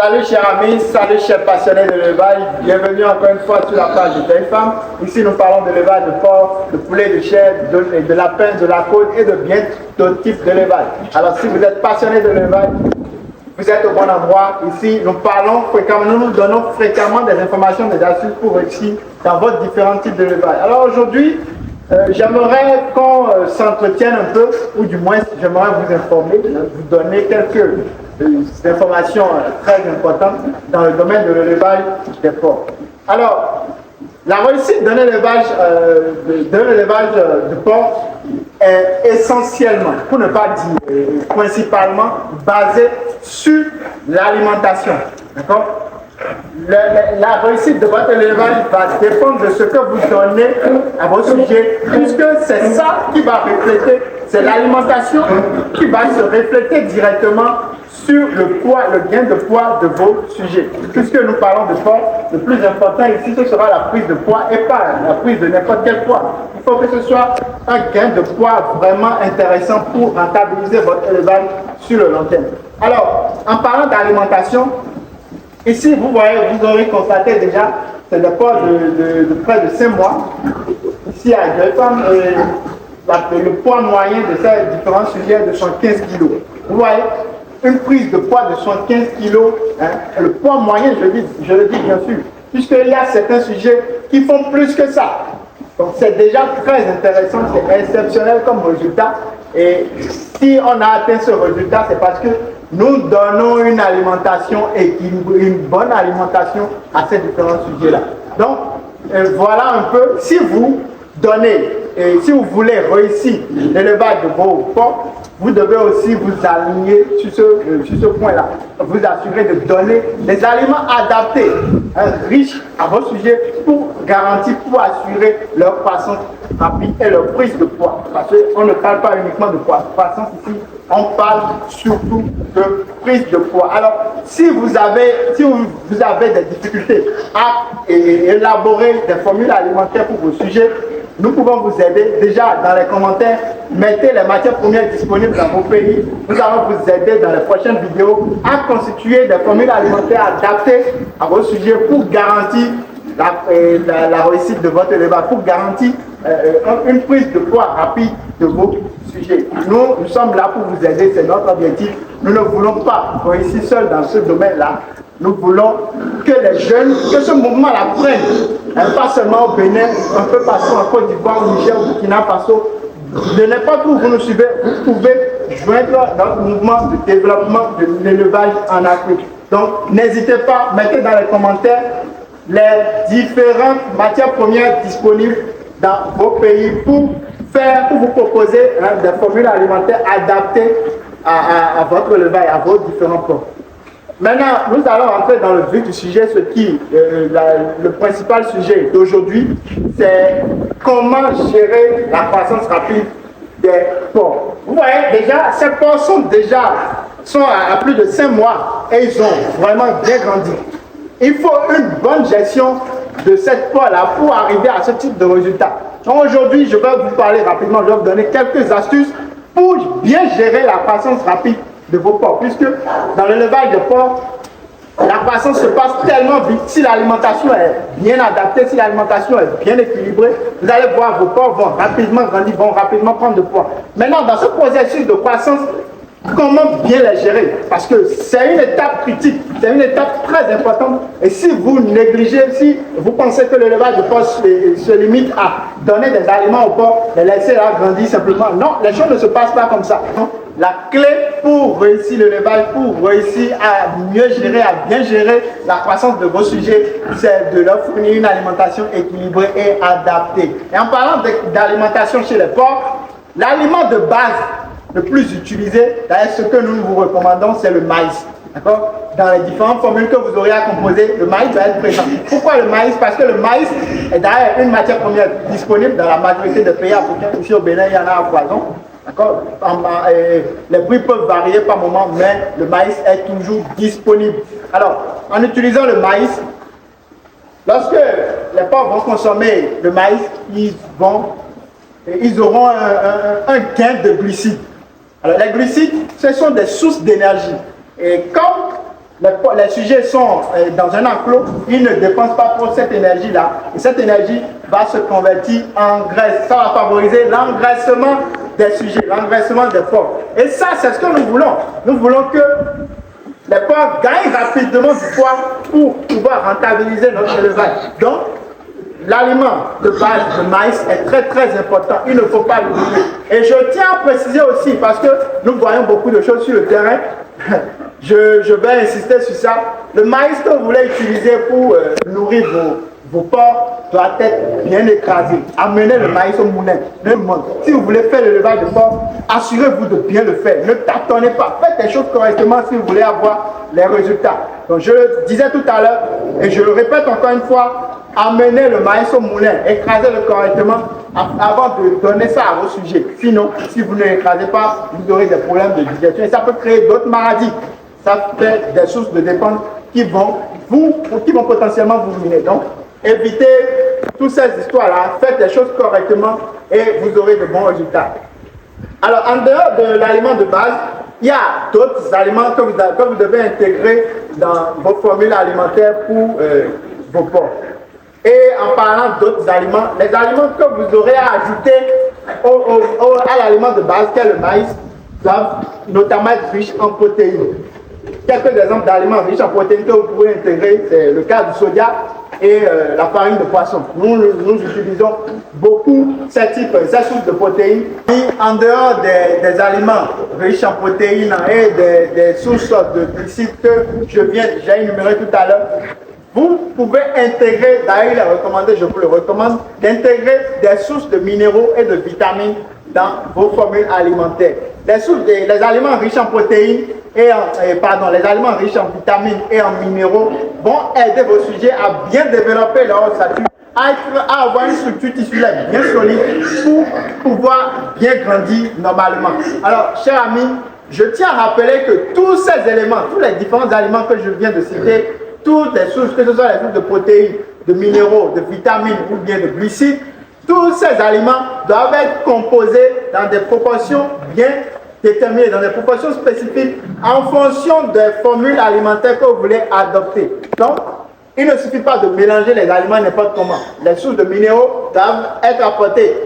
Salut chers amis, salut chers passionnés de l'élevage, bienvenue encore une fois sur la page de Téléfemme. Ici nous parlons de l'élevage de porc, de poulet, de chèvre, de lapin, de la côte et de bien d'autres types d'élevage. Alors si vous êtes passionné de l'élevage, vous êtes au bon endroit. Ici nous parlons fréquemment, nous donnons fréquemment des informations, des astuces pour réussir dans votre différents types d'élevage. Alors aujourd'hui, j'aimerais qu'on s'entretienne un peu, ou du moins j'aimerais vous informer, vous donner quelques informations très importantes dans le domaine de l'élevage des porcs. Alors, la réussite d'un élevage de porc est essentiellement, pour ne pas dire principalement, basée sur l'alimentation. D'accord? La réussite de votre élevage va dépendre de ce que vous donnez à vos sujets, puisque c'est ça qui va refléter, c'est l'alimentation qui va se refléter directement sur le poids, le gain de poids de vos sujets. Puisque nous parlons de poids, le plus important ici, ce sera la prise de poids et pas la prise de n'importe quel poids. Il faut que ce soit un gain de poids vraiment intéressant pour rentabiliser votre élevage sur le long terme. Alors, en parlant d'alimentation, ici, vous voyez, vous aurez constaté déjà, c'est des porcs de près de 5 mois. Ici, à Téléfemme, le poids moyen de ces différents sujets est de 75 kg. Vous voyez, une prise de poids de 75 kg, hein, le poids moyen, je le dis bien sûr, puisqu'il y a certains sujets qui font plus que ça. Donc c'est déjà très intéressant, c'est exceptionnel comme résultat. Et si on a atteint ce résultat, c'est parce que nous donnons une alimentation équilibrée, une bonne alimentation à ces différents sujets-là. Donc voilà un peu, si vous donnez, et si vous voulez réussir l'élevage de vos porcs, vous devez aussi vous aligner sur ce point-là. Vous assurer de donner des aliments adaptés, riches à vos sujets pour garantir, pour assurer leur croissance rapide et leur prise de poids. Parce qu'on ne parle pas uniquement de croissance ici, on parle surtout de prise de poids. Alors, si vous avez des difficultés à élaborer des formules alimentaires pour vos sujets, nous pouvons vous aider. Déjà, dans les commentaires, mettez les matières premières disponibles dans vos pays. Nous allons vous aider dans les prochaines vidéos à constituer des formules alimentaires adaptées à vos sujets pour garantir la réussite de votre élevage, pour garantir une prise de poids rapide de vos sujets. Nous sommes là pour vous aider, c'est notre objectif. Nous ne voulons pas réussir seuls dans ce domaine-là. Nous voulons que les jeunes, que ce mouvement-là prenne, pas seulement au Bénin, un peu partout en Côte d'Ivoire, au Niger, au Burkina Faso. De n'importe où vous nous suivez, vous pouvez joindre notre mouvement de développement de l'élevage en Afrique. Donc n'hésitez pas, mettez dans les commentaires les différentes matières premières disponibles dans vos pays pour vous proposer des formules alimentaires adaptées à votre élevage, à vos différents porcs. Maintenant, nous allons entrer dans le vif du sujet, le principal sujet d'aujourd'hui, c'est comment gérer la croissance rapide des porcs. Vous voyez, déjà, ces porcs sont à plus de 5 mois et ils ont vraiment bien grandi. Il faut une bonne gestion de cette porc-là pour arriver à ce type de résultat. Donc aujourd'hui, je vais vous parler rapidement, je vais vous donner quelques astuces pour bien gérer la croissance rapide de vos porcs, puisque dans l'élevage de porcs, la croissance se passe tellement vite. Si l'alimentation est bien adaptée, si l'alimentation est bien équilibrée, vous allez voir vos porcs vont rapidement grandir, vont rapidement prendre de poids. Maintenant, dans ce processus de croissance, comment bien les gérer? Parce que c'est une étape critique, c'est une étape très importante. Et si vous négligez, si vous pensez que l'élevage de porcs se limite à donner des aliments aux porcs, les laisser là grandir simplement, non, les choses ne se passent pas comme ça. La clé pour réussir l'élevage, pour réussir à mieux gérer, à bien gérer la croissance de vos sujets, c'est de leur fournir une alimentation équilibrée et adaptée. Et en parlant d'alimentation chez les porcs, l'aliment de base le plus utilisé, d'ailleurs ce que nous vous recommandons, c'est le maïs. D'accord? Dans les différentes formules que vous aurez à composer, le maïs va être présent. Pourquoi le maïs? Parce que le maïs est d'ailleurs une matière première disponible dans la majorité des pays africains. Ici au Bénin, il y en a à foison. D'accord? Les prix peuvent varier par moment, mais le maïs est toujours disponible. Alors, en utilisant le maïs, lorsque les porcs vont consommer le maïs, ils auront un gain de glucides. Alors, les glucides, ce sont des sources d'énergie. Et comme les sujets sont dans un enclos, ils ne dépensent pas trop cette énergie-là. Et cette énergie va se convertir en graisse. Ça va favoriser l'engraissement des sujets, l'engraissement des porcs. Et ça, c'est ce que nous voulons. Nous voulons que les porcs gagnent rapidement du poids pour pouvoir rentabiliser notre élevage. Donc, l'aliment de base de maïs est très très important. Il ne faut pas l'oublier. Et je tiens à préciser aussi, parce que nous voyons beaucoup de choses sur le terrain, je vais insister sur ça. Le maïs que vous voulez utiliser pour nourrir vos porcs doit être bien écrasé. Amenez le maïs au moulin. Si vous voulez faire l'élevage de porcs, assurez-vous de bien le faire. Ne tâtonnez pas. Faites les choses correctement si vous voulez avoir les résultats. Donc je le disais tout à l'heure, et je le répète encore une fois, amenez le maïs au moulin, écrasez-le correctement avant de donner ça à vos sujets. Sinon, si vous ne l'écrasez pas, vous aurez des problèmes de digestion et ça peut créer d'autres maladies. Ça fait des sources de dépenses qui vont potentiellement vous ruiner. Donc, évitez toutes ces histoires-là, faites les choses correctement et vous aurez de bons résultats. Alors, en dehors de l'aliment de base, il y a d'autres aliments que vous devez intégrer dans vos formules alimentaires pour vos porcs. Et en parlant d'autres aliments, les aliments que vous aurez à ajouter à l'aliment de base, qu'est le maïs, doivent notamment être riches en protéines. Quelques exemples d'aliments riches en protéines que vous pouvez intégrer, c'est le cas du soja et la farine de poisson. Nous utilisons beaucoup ces sources de protéines. Et en dehors des aliments riches en protéines et des sources de glucides que j'ai énumérées tout à l'heure, vous pouvez intégrer, d'ailleurs il est recommandé, je vous le recommande, d'intégrer des sources de minéraux et de vitamines dans vos formules alimentaires. Les aliments riches en protéines les aliments riches en vitamines et en minéraux vont aider vos sujets à bien développer leur ossature, à avoir une structure tissulaire bien solide pour pouvoir bien grandir normalement. Alors, chers amis, je tiens à rappeler que tous ces éléments, tous les différents aliments que je viens de citer, toutes les sources, que ce soit les sources de protéines, de minéraux, de vitamines ou bien de glucides, tous ces aliments doivent être composés dans des proportions bien déterminées, dans des proportions spécifiques en fonction des formules alimentaires que vous voulez adopter. Donc, il ne suffit pas de mélanger les aliments n'importe comment. Les sources de minéraux doivent être apportées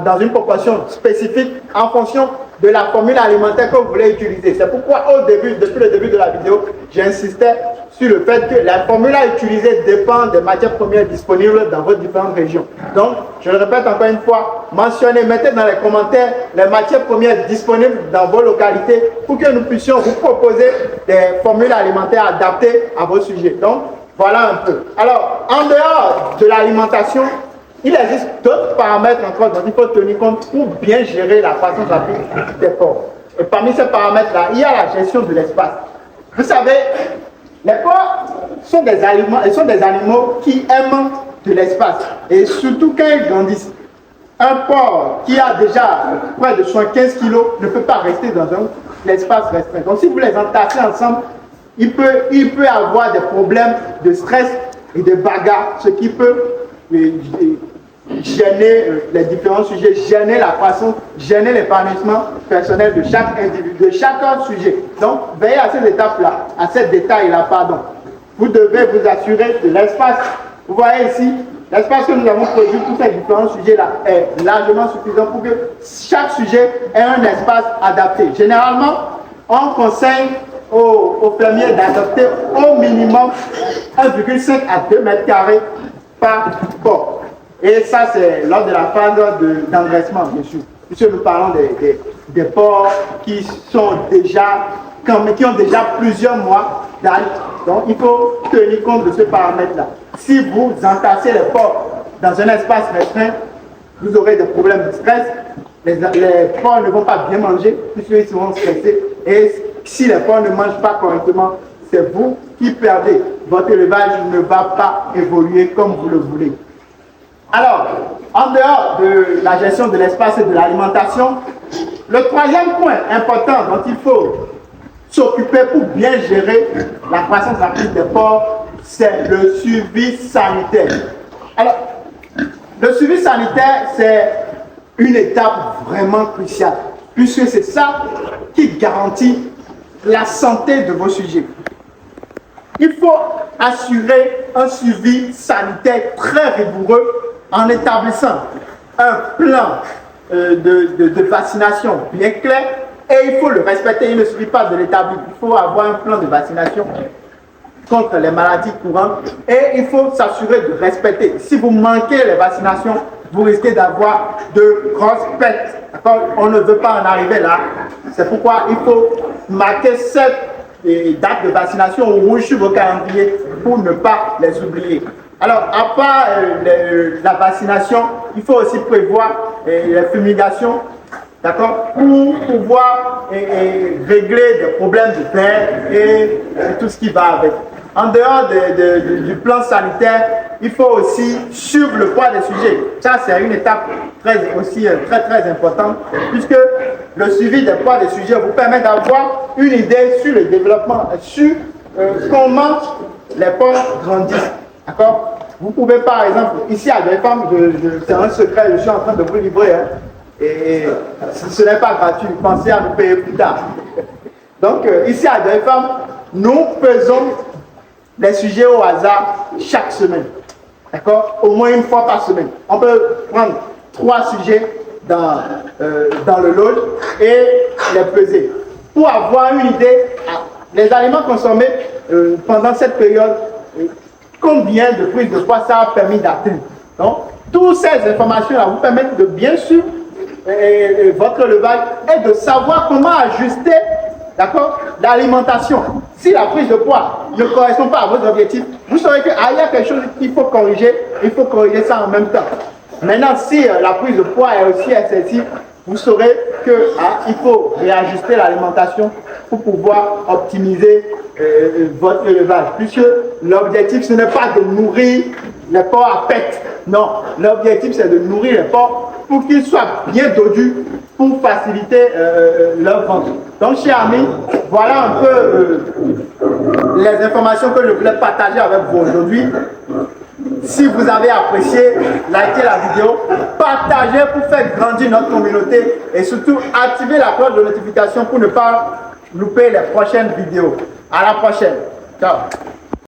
dans une proportion spécifique en fonction de la formule alimentaire que vous voulez utiliser. C'est pourquoi depuis le début de la vidéo, j'insistais sur le fait que la formule à utiliser dépend des matières premières disponibles dans vos différentes régions. Donc, je le répète encore une fois, mettez dans les commentaires les matières premières disponibles dans vos localités pour que nous puissions vous proposer des formules alimentaires adaptées à vos sujets. Donc, voilà un peu. Alors, en dehors de l'alimentation, il existe d'autres paramètres encore dont il faut tenir compte pour bien gérer la croissance rapide des porcs. Et parmi ces paramètres-là, il y a la gestion de l'espace. Vous savez, les porcs sont des animaux qui aiment de l'espace. Et surtout quand ils grandissent. Un porc qui a déjà près de 75 kg ne peut pas rester dans un espace restreint. Donc si vous les entassez ensemble, il peut avoir des problèmes de stress et de bagarre, ce qui peut gêner les différents sujets, gêner la croissance, gêner l'épanouissement personnel de chaque individu, de chaque sujet. Donc, veillez à ces étapes-là, à ces détails-là, pardon. Vous devez vous assurer de l'espace. Vous voyez ici, l'espace que nous avons produit pour ces différents sujets-là est largement suffisant pour que chaque sujet ait un espace adapté. Généralement, on conseille aux fermiers d'adopter au minimum 1,5 à 2 mètres carrés par porc. Et ça, c'est lors de la phase d'engraissement, bien sûr. Puisque nous parlons des porcs qui ont déjà plusieurs mois d'âge. Donc, il faut tenir compte de ce paramètre-là. Si vous entassez les porcs dans un espace restreint, vous aurez des problèmes de stress. Les porcs ne vont pas bien manger puisqu'ils seront stressés. Et si les porcs ne mangent pas correctement, c'est vous qui perdez. Votre élevage ne va pas évoluer comme vous le voulez. Alors, en dehors de la gestion de l'espace et de l'alimentation, le troisième point important dont il faut s'occuper pour bien gérer la croissance rapide des porcs, c'est le suivi sanitaire. Alors, le suivi sanitaire, c'est une étape vraiment cruciale, puisque c'est ça qui garantit la santé de vos sujets. Il faut assurer un suivi sanitaire très rigoureux en établissant un plan de vaccination bien clair et il faut le respecter. Il ne suffit pas de l'établir. Il faut avoir un plan de vaccination contre les maladies courantes et il faut s'assurer de respecter. Si vous manquez les vaccinations, vous risquez d'avoir de grosses pertes. On ne veut pas en arriver là. C'est pourquoi il faut marquer cette date de vaccination au rouge sur vos calendriers pour ne pas les oublier. Alors, à part la vaccination, il faut aussi prévoir les fumigations, d'accord, pour pouvoir régler des problèmes de terre et tout ce qui va avec. En dehors du plan sanitaire, il faut aussi suivre le poids des sujets. Ça, c'est une étape très importante, puisque le suivi des poids des sujets vous permet d'avoir une idée sur le développement, sur comment les porcs grandissent. D'accord? Vous pouvez par exemple, ici à des femmes, c'est un secret, je suis en train de vous livrer, hein, et ce n'est pas gratuit, pensez à nous payer plus tard. Donc ici à des femmes, nous faisons les sujets au hasard chaque semaine. D'accord? Au moins une fois par semaine. On peut prendre 3 sujets dans le lot et les peser. Pour avoir une idée, les aliments consommés pendant cette période, combien de prises de poids ça a permis d'atteindre. Donc, toutes ces informations-là vous permettent de bien suivre votre élevage et de savoir comment ajuster, d'accord, l'alimentation. Si la prise de poids ne correspond pas à vos objectifs, vous saurez qu'il y a quelque chose qu'il faut corriger, il faut corriger ça en même temps. Maintenant, si la prise de poids est aussi excessive, vous saurez qu'il faut réajuster l'alimentation pour pouvoir optimiser votre élevage. Puisque l'objectif, ce n'est pas de nourrir les porcs à pète. Non, l'objectif, c'est de nourrir les porcs pour qu'ils soient bien dodus pour faciliter leur vente. Donc, chers amis, voilà un peu les informations que je voulais partager avec vous aujourd'hui. Si vous avez apprécié, likez la vidéo, partagez pour faire grandir notre communauté et surtout activez la cloche de notification pour ne pas louper les prochaines vidéos. À la prochaine. Ciao.